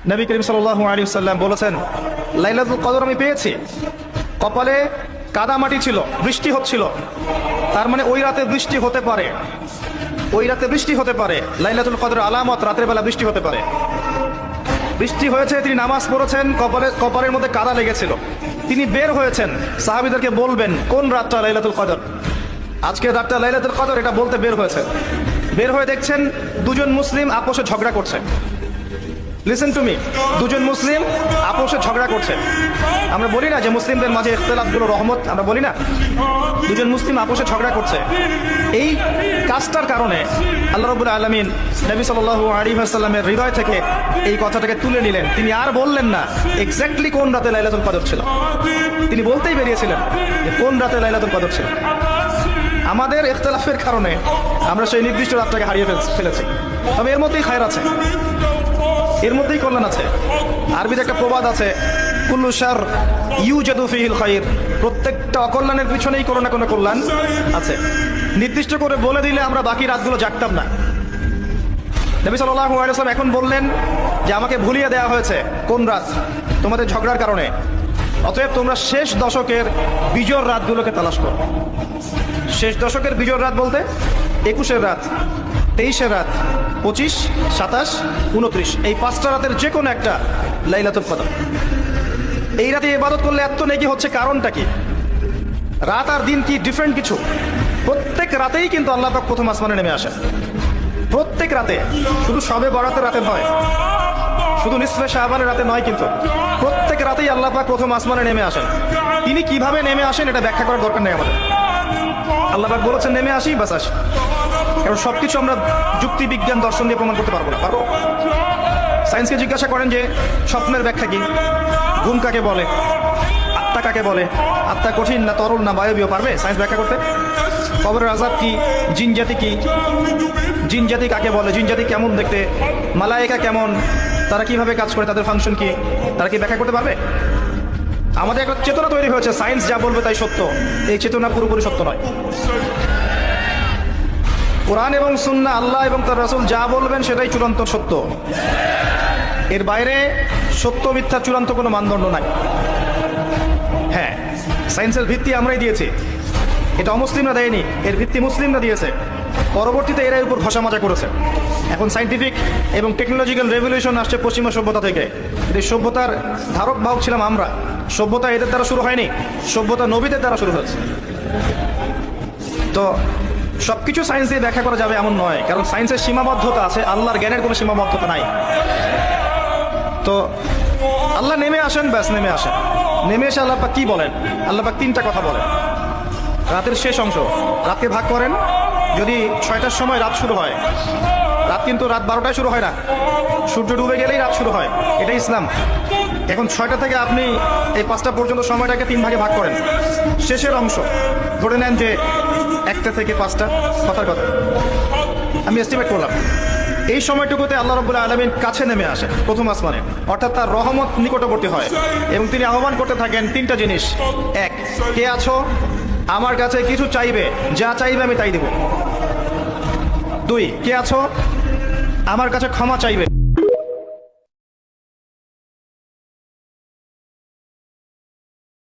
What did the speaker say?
নবী করিম সাল্লাল্লাহু আলাইহি ওয়াসাল্লাম বলেছেন, লাইলাতুল কদর আমি পেয়েছি, কপালে কাদামাটি ছিল, বৃষ্টি হচ্ছিল, তার মানে ওই রাতে বৃষ্টি হতে পারে, ওই রাতে বৃষ্টি হতে পারে। লাইলাতুল কদরের আলামত রাতের বেলা বৃষ্টি হতে পারে। বৃষ্টি হয়েছে, তিনি নামাজ পড়েছেন, কপালের মধ্যে কাদা লেগেছিল, তিনি বের হয়েছেন, সাহাবীদেরকে বলবেন কোন রাতটা লাইলাতুল কদর, আজকে রাতটা লাইলাতুল কদর, এটা বলতে বের হয়েছে। বের হয়ে দেখছেন দুজন মুসলিম আপোষে ঝগড়া করছে। লিসেন টু মি, দুজন মুসলিম আপোষে ঝগড়া করছে। আমরা বলি না যে মুসলিমদের মাঝে ইখতিলাফগুলো রহমত, আমরা বলি না? দুজন মুসলিম আপোষে ঝগড়া করছে, এই কাজটার কারণে আল্লাহ রাব্বুল আলামিন নবী সাল্লাল্লাহু আলাইহি ওয়াসাল্লামের হৃদয় থেকে এই কথাটাকে তুলে নিলেন। তিনি আর বললেন না এক্স্যাক্টলি কোন রাতে লাইলাতুল কদর ছিল, তিনি বলতেই বেরিয়েছিলেন যে কোন রাতে লাইলাতুল কদর ছিল। আমাদের ইখতিলাফের কারণে আমরা সেই নির্দিষ্ট রাতটাকে হারিয়ে ফেলেছি। তবে এর মধ্যেই খায়র আছে, এর মধ্যেই কল্যাণ আছে। আরবিতে একটা প্রবাদ আছে, কুল্লু শার ইউজাদু ফিহিল খায়র, প্রত্যেকটা অকল্যাণের পিছনেই কোনো না কোনো কল্যাণ আছে। নির্দিষ্ট করে বলে দিলে আমরা বাকি রাতগুলো জাগতাম না। নবী সাল্লাল্লাহু আলাইহি ওয়াসাল্লাম এখন বললেন যে আমাকে ভুলিয়ে দেওয়া হয়েছে কোন রাত, তোমাদের ঝগড়ার কারণে, অতএব তোমরা শেষ দশকের বিজোড় রাতগুলোকে তালাশ করো। শেষ দশকের বিজোড় রাত বলতে 21-এর রাত, 23-এর রাত, 25, 27, 29, এই 5টা রাতের যে কোনো একটা লাইলাতুল কদর। এই রাতে ইবাদত করলে এত নেকি হচ্ছে, কারণটা কি? রাত আর দিন কি ডিফারেন্ট কিছু? প্রত্যেক রাতেই কিন্তু আল্লাহ পাক প্রথম আসমানে নেমে আসেন, প্রত্যেক রাতে, শুধু শবে বরাতের রাতে নয়, শুধু নিসফে শাবানের রাতে নয়, কিন্তু প্রত্যেক রাতেই আল্লাহ পাক প্রথম আসমানে নেমে আসেন। তিনি কিভাবে নেমে আসেন এটা ব্যাখ্যা করার দরকার নেই আমাদের। আল্লাহ পাক বলেছেন নেমে আসি, বাস আসি। কারণ সবকিছু আমরা যুক্তি, বিজ্ঞান, দর্শন দিয়ে প্রমাণ করতে পারবো না। পারবো? সায়েন্সকে জিজ্ঞাসা করেন যে স্বপ্নের ব্যাখ্যা কি, ঘুম কাকে বলে, আত্মা কাকে বলে, আত্মা কঠিন না তরল না বায়বীয়, পারবে সায়েন্স ব্যাখ্যা করতে? কবরের আযাব কি, জিন জাতি কি, জিন জাতি কাকে বলে, জিন জাতি কেমন দেখতে, মালায়েকা কেমন, তারা কিভাবে কাজ করে, তাদের ফাংশন কি, তারা কি ব্যাখ্যা করতে পারবে? আমাদের একটা চেতনা তৈরি হয়েছে, সায়েন্স যা বলবে তাই সত্য। এই চেতনা পুরোপুরি সত্য নয়। কোরআন এবং সুন্নাহ, আল্লাহ এবং তার রাসূল যা বলবেন সেটাই চূড়ান্ত সত্য। এর বাইরে সত্য মিথ্যা চূড়ান্ত কোনো মানদণ্ড নাই। হ্যাঁ, সায়েন্সের ভিত্তি আমরাই দিয়েছি, এটা অমুসলিমরা দেয়নি, এর ভিত্তি মুসলিমরা দিয়েছে। পরবর্তীতে এরাই উপর ঘষা মাজা করেছে। এখন সায়েন্টিফিক এবং টেকনোলজিক্যাল রেভলিউশন আসছে পশ্চিমা সভ্যতা থেকে। এই সভ্যতার ধারক বাহক ছিলাম আমরা। সভ্যতা এদের দ্বারা শুরু হয়নি, সভ্যতা নবীদের দ্বারা শুরু হয়েছে। তো সবকিছু সায়েন্স দিয়ে ব্যাখ্যা করা যাবে এমন নয়, কারণ সায়েন্সের সীমাবদ্ধতা আছে, আল্লাহর জ্ঞানের কোনো সীমাবদ্ধতা নাই। তো আল্লাহ নেমে আসেন, ব্যাস নেমে আসেন। নেমে এসে আল্লাহ পাক কি বলেন? আল্লাহ পাক 3টা কথা বলেন। রাতের শেষ অংশ, রাতকে ভাগ করেন। যদি 6টার সময় রাত শুরু হয়, রাত কিন্তু রাত 12টায় শুরু হয় না, সূর্য ডুবে গেলেই রাত শুরু হয়, এটা ইসলাম। এখন 6টা থেকে আপনি এই 5টা পর্যন্ত সময়টাকে 3 ভাগে ভাগ করেন। শেষের অংশ ধরে নেন যে 1টা থেকে 5টা, কথার কথা আমি এস্টিমেট করলাম, এই সময়টুকুতে আল্লাহ রাব্বুল আলামিন কাছে নেমে আসে প্রথম আসমানে, অর্থাৎ তার রহমত নিকটবর্তী হয় এবং তিনি আহ্বান করতে থাকেন 3টা জিনিস। 1, কে আছো? আমার কাছে কিছু চাইবে, যা চাইবে আমি তাই দেব। 2, কে আছো? আমার কাছে ক্ষমা চাইবে।